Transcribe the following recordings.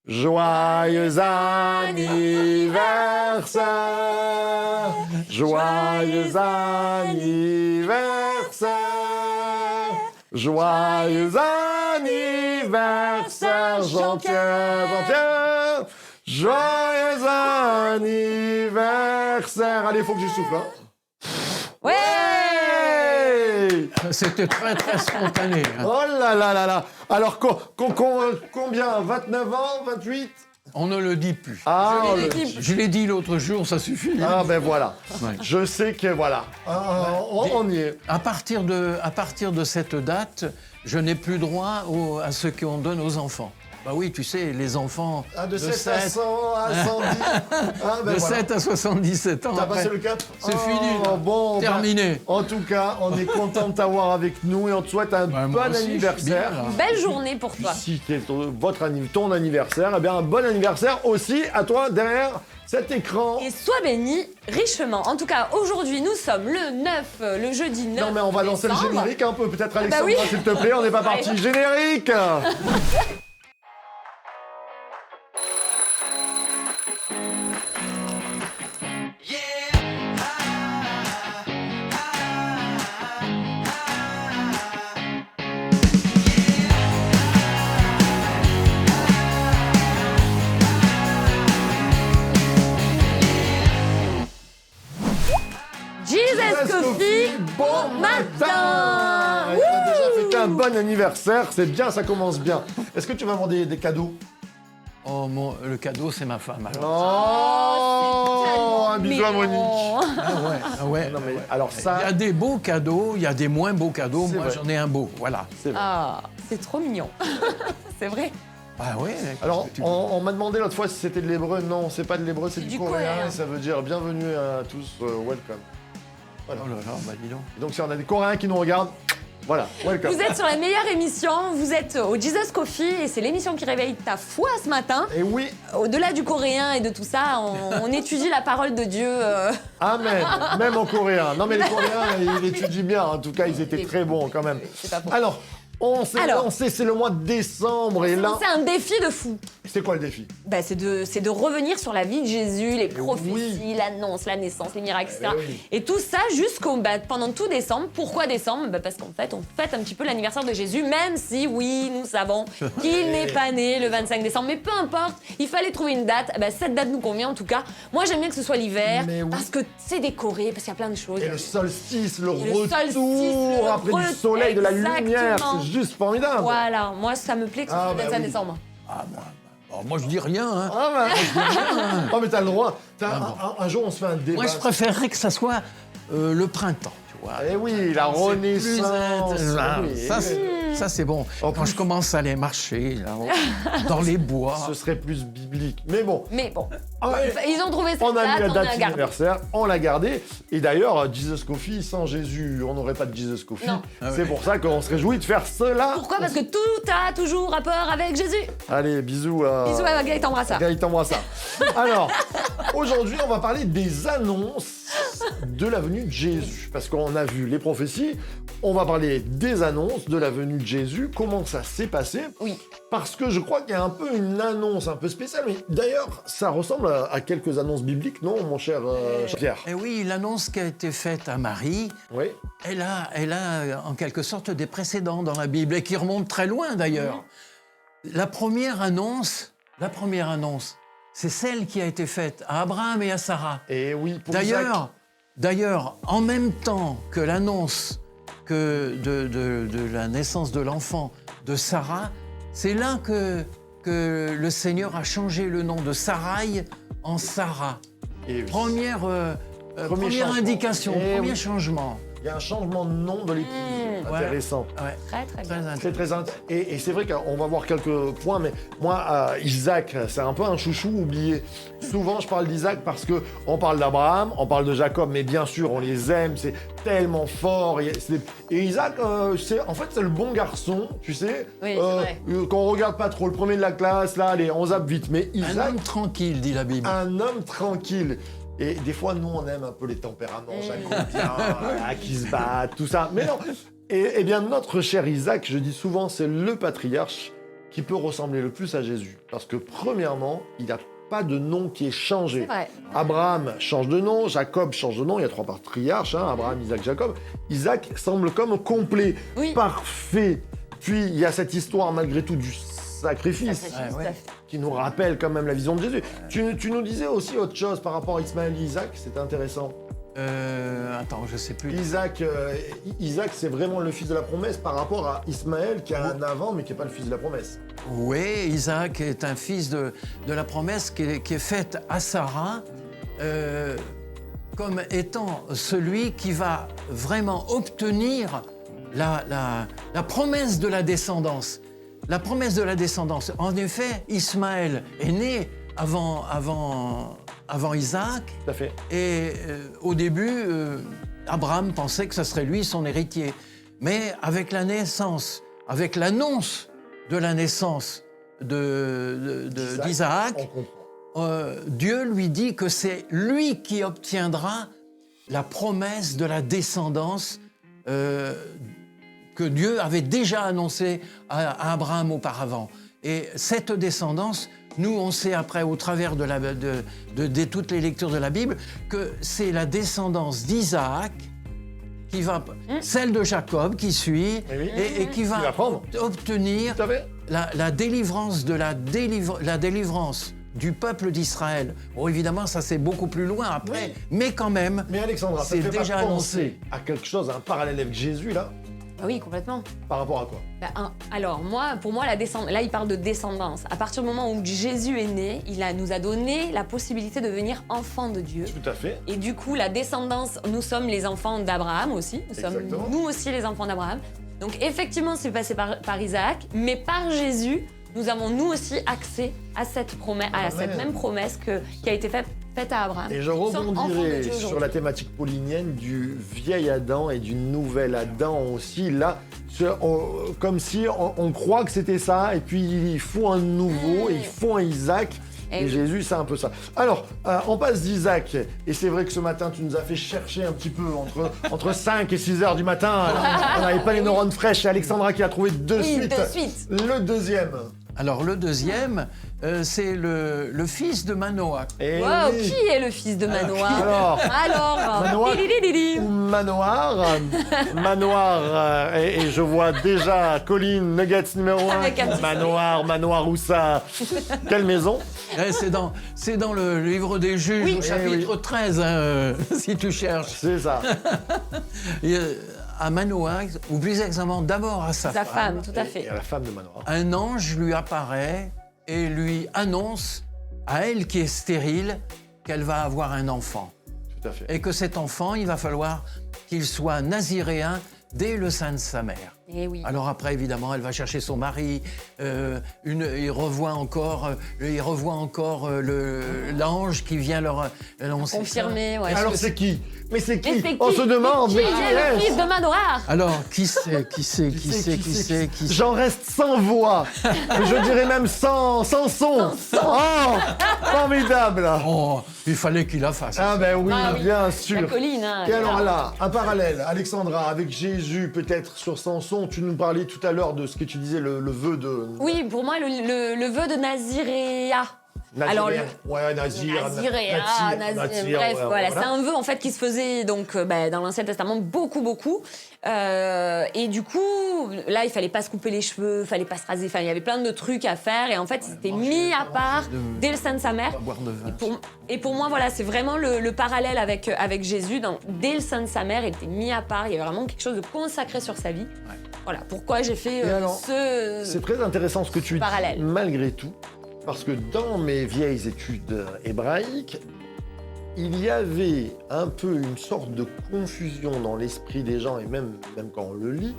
Joyeux anniversaire, joyeux anniversaire, joyeux anniversaire, Jean-Pierre, Jean-Pierre, joyeux anniversaire. Allez, faut que je souffle, hein. Ouais. C'était très, très spontané. Hein. Oh là là là là. Alors, combien? 29 ans? 28? On ne le dit plus. Ah, Je l'ai dit l'autre jour, ça suffit. ah ben voilà. Ouais. Je sais que voilà. On y est. À partir de cette date, je n'ai plus droit à ce qu'on donne aux enfants. Bah oui, tu sais, les enfants Ah, de 7 à 100 à 110. Ah, ben de voilà. 7 à 77 ans. T'as après, passé le cap? c'est fini. Bon, Terminé. En tout cas, on est content de t'avoir avec nous et on te souhaite un Bah, moi bon aussi, anniversaire. je suis bien, là. Belle journée pour toi. Si c'est ton anniversaire, eh bien un bon anniversaire aussi à toi derrière cet écran. Et sois béni richement. En tout cas, aujourd'hui, nous sommes le 9, le jeudi 9 Non mais on va lancer le décembre. générique un peu, peut-être Alexandra, oui. s'il te plaît, on n'est pas parti. Générique. Jesus Coffee, bon matin. On a déjà fêté un bon anniversaire, c'est bien, ça commence bien. Est-ce que tu vas avoir des cadeaux? Oh, le cadeau, c'est ma femme. Alors. Oh, un bisou à Monique. Mignon. Ah ouais. Non mais alors Il y ça, a des beaux cadeaux, il y a des moins beaux cadeaux. C'est Moi, vrai. j'en ai un beau. Voilà. c'est vrai. Ah, c'est trop mignon. C'est vrai. Ah ouais. Alors, qu'est-ce que tu- on m'a demandé l'autre fois si c'était de l'hébreu. Non, c'est pas de l'hébreu, c'est du coréen. Et ça veut dire bienvenue à tous, welcome. Voilà. Oh là là, bah dis donc. Et donc, si on a des Coréens qui nous regardent, voilà, welcome. Vous êtes sur la meilleure émission, vous êtes au Jesus Coffee et c'est l'émission qui réveille ta foi ce matin. Et oui, Au-delà du coréen et de tout ça, on étudie la parole de Dieu. amen, même en coréen. Non, mais les Coréens, ils étudient bien. En tout cas, ils étaient très bons quand même. C'est pas faux. Alors, on s'est Alors. lancé, c'est le mois de décembre. Et là, C'est un défi de fou. c'est quoi le défi? Bah, c'est de revenir sur la vie de Jésus, les prophéties, oui. l'annonce, la naissance, les miracles, etc. Eh oui. Et tout ça pendant tout décembre. Pourquoi décembre? Bah, parce qu'en fait, on fête un petit peu l'anniversaire de Jésus, même si, oui, nous savons qu'il n'est pas né le 25 décembre. Mais peu importe, il fallait trouver une date. Bah, cette date nous convient en tout cas. Moi, j'aime bien que ce soit l'hiver, Mais oui. parce que c'est décoré, parce qu'il y a plein de choses. Et le solstice, le Et le retour solstice, le après du retour, soleil, de la exactement. lumière, c'est juste formidable. Voilà, moi, ça me plaît que ce Ah, soit le bah 25 oui. décembre. Moi, je dis rien. Hein. Ah, bah, oh, mais t'as le droit. Un jour, on se fait un débat. Moi, je préférerais que ça soit le printemps, tu vois. Eh oui, la C'est renaissance. plus ça, oui. ça, c'est bon. En Quand plus- je commence à aller marcher là, dans les bois. Ce serait plus biblique. Mais bon, Mais bon, ouais, ils ont trouvé cette on a mis la date, on date a gardé. d'anniversaire, on l'a gardé. Et d'ailleurs, Jesus Coffee, sans Jésus, on n'aurait pas de Jesus Coffee. Non. C'est pour ça qu'on se réjouit de faire cela. Pourquoi? Parce que tout a toujours rapport avec Jésus. Allez, bisous à... Bisous à Gaëtan Brassard. Gaëtan Brassard. Alors, aujourd'hui, on va parler des annonces de la venue de Jésus. Parce qu'on a vu les prophéties, on va parler des annonces de la venue de Jésus, comment ça s'est passé. Oui. Parce que je crois qu'il y a un peu une annonce un peu spéciale. Mais d'ailleurs, ça ressemble à quelques annonces bibliques, non, mon cher Pierre? Et oui, l'annonce qui a été faite à Marie, Oui. elle a en quelque sorte des précédents dans la Bible et qui remontent très loin d'ailleurs. La première annonce, c'est celle qui a été faite à Abraham et à Sarah. Et oui, pour Isaac. D'ailleurs, en même temps que l'annonce de la naissance de l'enfant de Sarah, c'est là que le Seigneur a changé le nom de Sarai en Sarah. Et oui. Première changement. indication, Eh premier oui. changement. Il y a un changement de nom de l'épouse. Ouais. Intéressant. Ouais. Très, très bien. Très C'est intéressant. très et c'est vrai qu'on va voir quelques points, mais moi, Isaac, c'est un peu un chouchou oublié. Souvent, je parle d'Isaac parce que on parle d'Abraham, on parle de Jacob, mais bien sûr, on les aime, c'est tellement fort. Et Isaac, c'est le bon garçon, tu sais. Oui, c'est vrai. Quand on regarde pas trop le premier de la classe, là, allez, on zappe vite. Mais Un Isaac, homme tranquille, dit la Bible. un homme tranquille. Et des fois, nous, on aime un peu les tempéraments, chacun bien, qui se battent, tout ça. Mais non. Et bien, notre cher Isaac, je dis souvent, c'est le patriarche qui peut ressembler le plus à Jésus. Parce que premièrement, il n'a pas de nom qui est changé. C'est vrai. Abraham change de nom, Jacob change de nom, il y a 3 patriarches, hein, Abraham, Isaac, Jacob. Isaac semble comme complet, Oui. parfait. Puis il y a cette histoire malgré tout du sacrifice Sacrifice, ouais. tout à fait. qui nous rappelle quand même la vision de Jésus. Tu nous disais aussi autre chose par rapport à Ismaël et Isaac, c'était intéressant. Attends, je sais plus. Isaac, c'est vraiment le fils de la promesse par rapport à Ismaël qui a un avant mais qui n'est pas le fils de la promesse. Oui, Isaac est un fils de la promesse qui est faite à Sarah comme étant celui qui va vraiment obtenir la promesse de la descendance. La promesse de la descendance. En effet, Ismaël est né avant Isaac. Tout à fait. Et au début, Abraham pensait que ce serait lui son héritier. Mais avec la naissance, avec l'annonce de la naissance d'Isaac, On comprend. Dieu lui dit que c'est lui qui obtiendra la promesse de la descendance que Dieu avait déjà annoncée à Abraham auparavant. Et cette descendance, nous, on sait après, au travers de toutes les lectures de la Bible, que c'est la descendance d'Isaac qui va, celle de Jacob qui suit, oui. et qui va va prendre. obtenir Tout à fait. la délivrance la délivrance du peuple d'Israël. Bon, évidemment, ça c'est beaucoup plus loin après, Oui. mais quand même, Mais Alexandra, ça c'est te fait déjà pas penser annoncé. à quelque chose, à un parallèle avec Jésus là, Ah oui, complètement. par rapport à quoi? Alors, pour moi, là, il parle de descendance. À partir du moment où Jésus est né, nous a donné la possibilité de devenir enfant de Dieu. Tout à fait. Et du coup, la descendance, nous sommes les enfants d'Abraham aussi. Nous sommes Exactement. nous aussi les enfants d'Abraham. Donc effectivement, c'est passé par Isaac, mais par Jésus, nous avons nous aussi accès à cette promesse, à cette même promesse qui a été faite à Abraham. Et je Nous sommes enfants de rebondirai Dieu sur aujourd'hui. la thématique paulinienne du vieil Adam et du nouvel Adam aussi. Là, comme si on croit que c'était ça, et puis il faut un nouveau, et il faut un Isaac. Et oui. Jésus, c'est un peu ça. Alors, on passe d'Isaac, et c'est vrai que ce matin, tu nous as fait chercher un petit peu entre 5 et 6 heures du matin. On n'avait pas les neurones fraîches. C'est Alexandra qui a trouvé de suite. Le deuxième. Alors le deuxième, c'est le fils de Manoah. Et Wow, oui. qui est le fils de Manoah? Alors, Manoah Tididididi. ou Manoir. Manoir, et je vois déjà Colline, Nuggets numéro 1. Avec un petit Manoir, où ça? Quelle maison? C'est dans le livre des Juges, Oui. au chapitre 13, hein, si tu cherches. C'est ça. Et, à Manoah, ou plus exactement d'abord à sa Sa femme, femme, tout à fait. Et à la femme de Manoir. un ange lui apparaît et lui annonce à elle qui est stérile qu'elle va avoir un enfant. Tout à fait. Et que cet enfant, il va falloir qu'il soit naziréen dès le sein de sa mère. Eh oui. Alors après, évidemment, elle va chercher son mari. Il revoit encore l'ange qui vient leur annoncer Confirmé, ça. ouais. Alors c'est qui? Mais c'est qui? Mais c'est On qui? se demande. Qui est le fils de Manoir? Alors, qui c'est J'en reste sans voix. Je dirais même sans son. Oh, formidable. Oh, il fallait qu'il la fasse. Ah ben oui, Ah oui. bien La sûr. colline, hein. Et alors là, un parallèle, Alexandra, avec Jésus, peut-être sur Samson. Tu nous parlais tout à l'heure de ce que tu disais, le vœu de... Oui, pour moi, le vœu de Naziréa. Alors, ouais, Nazir. Naziréa, bref, voilà. C'est un vœu en fait qui se faisait donc dans l'Ancien Testament beaucoup. Et du coup, là, il fallait pas se couper les cheveux, il fallait pas se raser. Enfin, il y avait plein de trucs à faire. Et en fait, il s'était mis à part dès le sein de sa mère. Pas boire de vin. Et pour moi, voilà, c'est vraiment le parallèle avec Jésus. Dès le sein de sa mère, il était mis à part. Il y avait vraiment quelque chose de consacré sur sa vie. Voilà, pourquoi j'ai fait Et alors, ce... C'est très intéressant ce que tu dis, Parallèle. malgré tout, parce que dans mes vieilles études hébraïques, il y avait un peu une sorte de confusion dans l'esprit des gens, et même quand on le lit,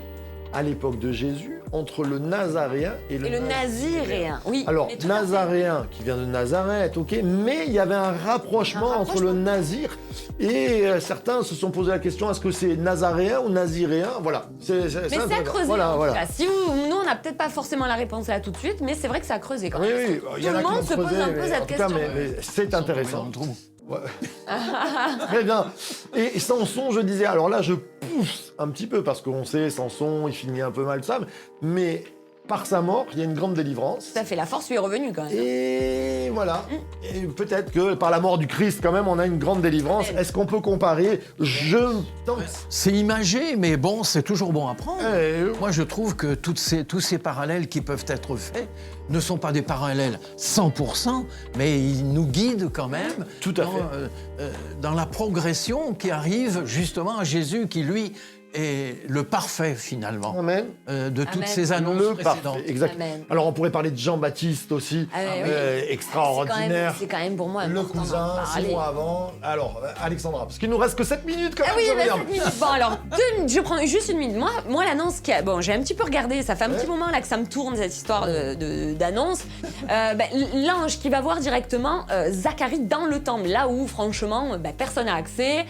à l'époque de Jésus, entre le Nazaréen et le Naziréen. Oui. Alors, mais tout à fait. Nazaréen, qui vient de Nazareth, ok, mais il y avait un rapprochement entre le Nazir et certains se sont posé la question, est-ce que c'est Nazaréen ou Naziréen? Voilà. Mais c'est à creuser. Voilà, en tout voilà. cas. Nous, on n'a peut-être pas forcément la réponse là tout de suite, mais c'est vrai que ça a creusé quand Oui, même. oui, il y Tout en a le qui monde ont se pose creusé, un peu mais cette en tout cas, question. mais c'est intéressant. Dans le trou. Ouais. Très bien. Et Samson, je disais, alors là, je pousse un petit peu, parce qu'on sait, Samson, il finit un peu mal ça, mais par sa mort, il y a une grande délivrance. Ça fait la force lui est revenue quand même. Et voilà. Et peut-être que par la mort du Christ, quand même, on a une grande délivrance. Est-ce qu'on peut comparer? Je tente. C'est imagé, mais bon, c'est toujours bon à prendre. Eh, Moi, je trouve que tous ces parallèles qui peuvent être faits ne sont pas des parallèles 100%, mais ils nous guident quand même Tout à fait. Dans la progression qui arrive justement à Jésus, qui lui est le parfait finalement Amen. de toutes Amen. ces annonces Le précédentes. parfait, exact. Amen. Alors on pourrait parler de Jean-Baptiste aussi, Ah oui. extraordinaire. C'est quand même pour moi Le important d'en cousin, 6 parler. mois avant. Alors, Alexandra, parce qu'il nous reste que 7 minutes quand Ah même, oui, je bah, regarde. 7 minutes. Bon, alors, je prends juste une minute. Moi l'annonce qui a... Bon, j'ai un petit peu regardé, ça fait un petit moment là que ça me tourne, cette histoire d'annonce. L'ange qui va voir directement Zacharie dans le temple, là où, franchement, personne n'a accès,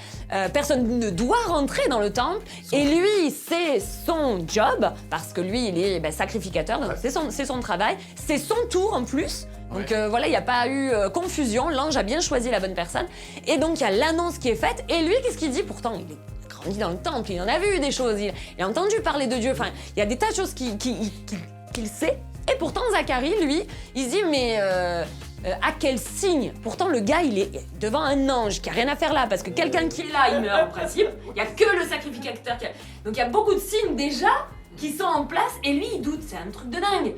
personne ne doit rentrer dans le temple. Et lui, c'est son job, parce que lui, il est sacrificateur, donc c'est son travail. C'est son tour, en plus. Donc voilà, il n'y a pas eu confusion, l'ange a bien choisi la bonne personne. Et donc il y a l'annonce qui est faite, et lui, qu'est-ce qu'il dit? Pourtant, il est grandi dans le temple, il en a vu des choses, il a entendu parler de Dieu, enfin, il y a des tas de choses qu'il sait. Et pourtant, Zacharie, lui, il se dit, mais à quel signe? Pourtant, le gars, il est devant un ange qui a rien à faire là, parce que quelqu'un qui est là, il meurt en principe. Il n'y a que le sacrificateur qui a... Donc il y a beaucoup de signes déjà qui sont en place, et lui, il doute, c'est un truc de dingue.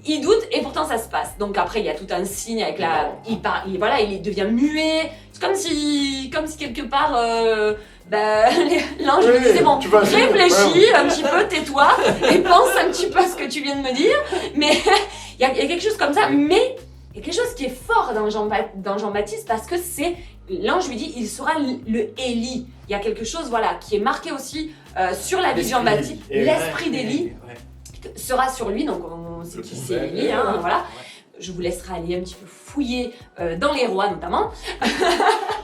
Il doute, et pourtant, ça se passe. Donc après, il y a tout un signe avec la... il devient muet. C'est comme si quelque part... l'ange lui disait, bon, réfléchis un petit peu, tais-toi, et pense un petit peu à ce que tu viens de me dire. Mais il y a quelque chose comme ça, mais il y a quelque chose qui est fort dans Jean-Baptiste, parce que c'est... L'ange lui dit, il sera le Élie. Il y a quelque chose, voilà, qui est marqué aussi sur la vie de Jean-Baptiste. L'esprit d'Élie sera sur lui, donc on sait qui c'est Élie, hein, voilà. Je vous laisserai aller un petit peu fouiller dans les rois, notamment.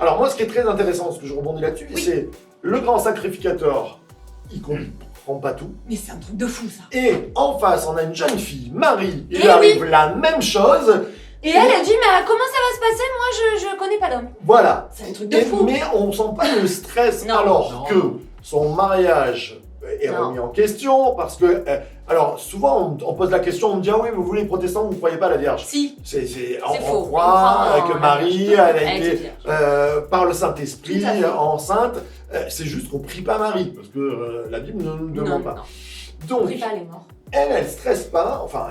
Alors moi, ce qui est très intéressant, ce que je rebondis là-dessus, c'est le grand sacrificateur, il comprend pas tout. Mais c'est un truc de fou, ça. Et en face, on a une jeune fille, Marie, il Eh arrive la même chose. Et elle a dit, mais comment ça va se passer? Moi, je connais pas d'homme. Voilà. C'est un truc de fou. Mais on sent pas le stress Non. alors que son mariage est Non. remis en question parce que... alors souvent on pose la question, on me dit ah oui vous voulez les protestants, vous ne croyez pas à la Vierge. Si. On faux. croit On croit que en Marie la elle a Vierge. été par le Saint-Esprit Tout à fait. enceinte. C'est juste qu'on prie pas Marie parce que la Bible ne nous Non, demande pas. non. Donc On prie pas les morts. elle stresse pas, enfin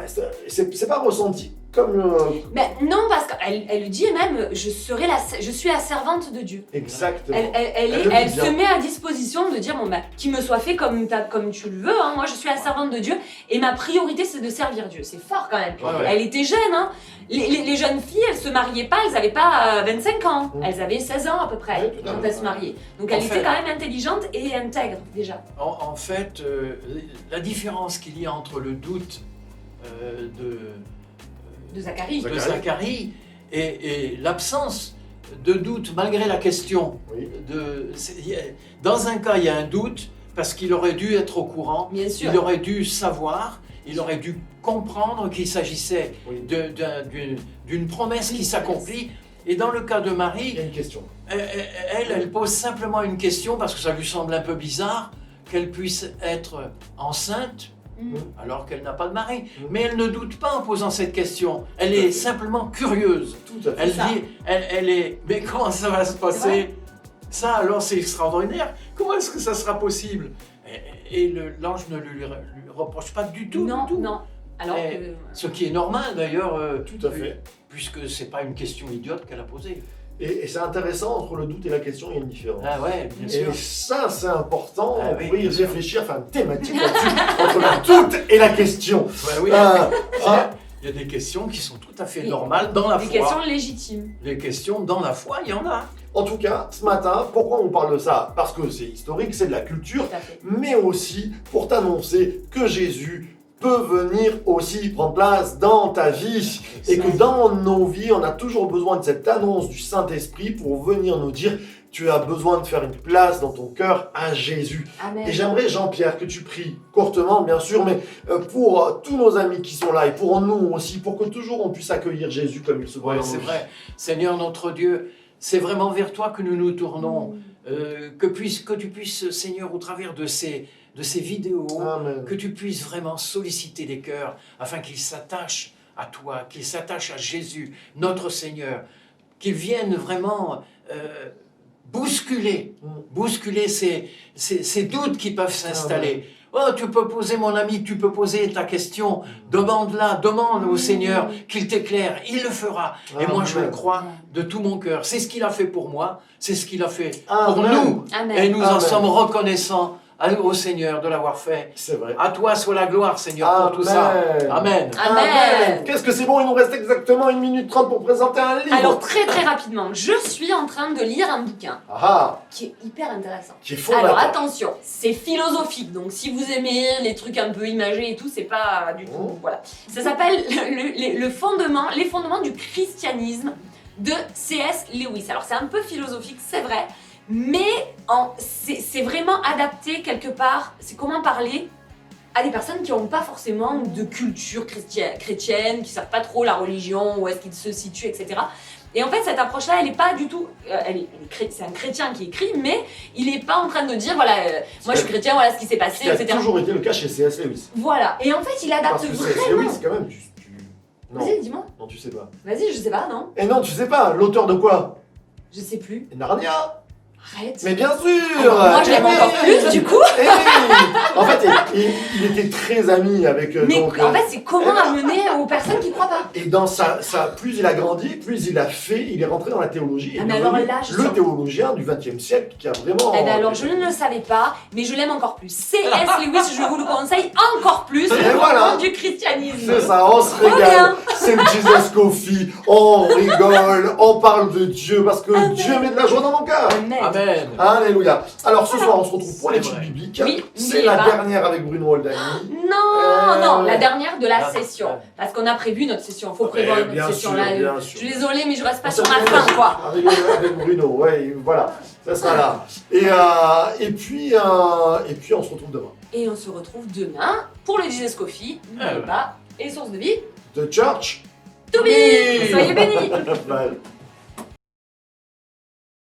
c'est pas ressenti comme Mais non, parce qu'elle lui dit même, je suis la servante de Dieu. exactement. Elle se met à disposition de dire, bon qu'il me soit fait comme tu le veux, hein. Moi je suis la servante de Dieu, et ma priorité c'est de servir Dieu. C'est fort quand même. Ouais. Elle était jeune, hein. Les jeunes filles, elles se mariaient pas, elles avaient pas 25 ans, elles avaient 16 ans à peu près Ouais, tout à quand fait. elles se mariaient. Donc En elle fait- était quand même intelligente et intègre déjà. En fait, la différence qu'il y a entre le doute De Zacharie. de Zacharie et l'absence de doute malgré la question. Oui. Dans un cas, il y a un doute parce qu'il aurait dû être au courant, Bien sûr. il aurait dû savoir, il aurait dû comprendre qu'il s'agissait Oui. d'une promesse qui s'accomplit. Et dans le cas de Il y Marie, a une question. elle pose simplement une question parce que ça lui semble un peu bizarre qu'elle puisse être enceinte alors qu'elle n'a pas de mari. Mais elle ne doute pas en posant cette question. Elle Tout à est fait. simplement curieuse. Tout à fait. Elle ça. dit, elle est, mais comment ça va se passer? Ça alors c'est extraordinaire. Comment est-ce que ça sera possible? Et l'ange ne lui reproche pas du tout. Non, du tout. non. Alors Et que... ce qui est normal d'ailleurs, Tout à fait. puisque c'est pas une question idiote qu'elle a posée. Et c'est intéressant, entre le doute et la question, il y a une différence. Ah ouais, bien Et sûr. ça, c'est important, Ah on oui, pourrait y bien sûr. réfléchir, faire une thématique là-dessus, entre le doute et la question. Ouais, oui. Ah, Il y a des questions qui sont tout à fait normales dans la Des foi. questions légitimes. Les questions dans la foi, il y en a. en tout cas, ce matin, pourquoi on parle de ça? Parce que c'est historique, c'est de la culture, Tout à fait. mais aussi pour t'annoncer que Jésus peut venir aussi prendre place dans ta vie. Et que dans nos vies, on a toujours besoin de cette annonce du Saint-Esprit pour venir nous dire tu as besoin de faire une place dans ton cœur à Jésus. Amen. Et j'aimerais, Jean-Pierre, que tu pries courtement, bien sûr, mais pour tous nos amis qui sont là et pour nous aussi, pour que toujours on puisse accueillir Jésus comme il se doit. Ouais, dans c'est nos vrai. Seigneur notre Dieu, c'est vraiment vers toi que nous nous tournons. Que tu puisses, Seigneur, au travers de ces de ces vidéos, Amen. que tu puisses vraiment solliciter des cœurs afin qu'ils s'attachent à toi, qu'ils s'attachent à Jésus, notre Seigneur, qu'ils viennent vraiment bousculer ces doutes qui peuvent s'installer. Oh, tu peux poser, mon ami, tu peux poser ta question, demande-la, demande au Seigneur qu'il t'éclaire, il le fera. Et moi, je le crois de tout mon cœur. C'est ce qu'il a fait pour moi, c'est ce qu'il a fait pour nous. Amen. Et nous en Amen. sommes reconnaissants au Seigneur de l'avoir fait. C'est vrai. À toi soit la gloire, Seigneur, pour tout ça. Amen. Amen. Qu'est-ce que c'est bon, il nous reste exactement 1 minute 30 pour présenter un livre. Alors très très rapidement, je suis en train de lire un bouquin Ah, qui est hyper intéressant. qui est fondateur. Alors attention, c'est philosophique, donc si vous aimez les trucs un peu imagés et tout, c'est pas du tout. Voilà. Ça s'appelle les fondements du christianisme de C.S. Lewis. Alors c'est un peu philosophique, c'est vrai, mais c'est vraiment adapté quelque part. C'est comment parler à des personnes qui n'ont pas forcément de culture chrétienne, qui ne savent pas trop la religion, où est-ce qu'ils se situent, etc. Et en fait, cette approche-là, elle n'est pas du tout... c'est un chrétien qui écrit, mais il n'est pas en train de dire, voilà, moi je suis chrétien, voilà ce qui s'est Ce passé, qui a etc. toujours été le cas chez C.S. Lewis. Voilà. Et en fait, il adapte Parce que C.S. vraiment... Lewis, quand même, Non, Vas-y, dis-moi. non, tu sais pas. Vas-y, je sais pas, non? Et non, tu sais pas, l'auteur de quoi? Je sais plus. Narnia. Arrête. Mais bien sûr. Alors, moi, je l'aime encore plus, du coup. Eh oui. En fait, il était très ami avec... Mais donc, en fait, c'est comment amener aux personnes qui croient pas. et dans plus il a grandi, plus il est rentré dans la théologie. Ah, Il mais est alors devenu là, je le sens- théologien du XXe siècle qui a vraiment... Eh ben alors, je ne le savais pas, mais je l'aime encore plus. C.S. Lewis, je vous le conseille encore plus. Et Le voilà. fondement du christianisme. C'est ça, on se Trop régale. bien. C'est le Jesus Coffee. On rigole, on parle de Dieu parce que Amen. Dieu met de la joie dans mon cœur. Amen. Amen. Alléluia. Alors ce soir, on se retrouve pour C'est l'étude vrai. biblique. Oui, C'est n'oubliez la pas. dernière avec Bruno Oldani. Non, la dernière de la Ah, session. ouais. Parce qu'on a prévu notre session. Faut Ouais, prévoir bien notre session sûr, là. bien Je sûr. suis désolée, mais je reste pas On sur s'en ma remet faim, quoi. Avec Bruno, ouais, voilà. Ça sera là. Et puis, on se retrouve demain. Et on se retrouve demain pour le Jesus Coffee. N'oubliez ouais. pas. Et source de vie, The Church. to be. Soyez bénis. Bye.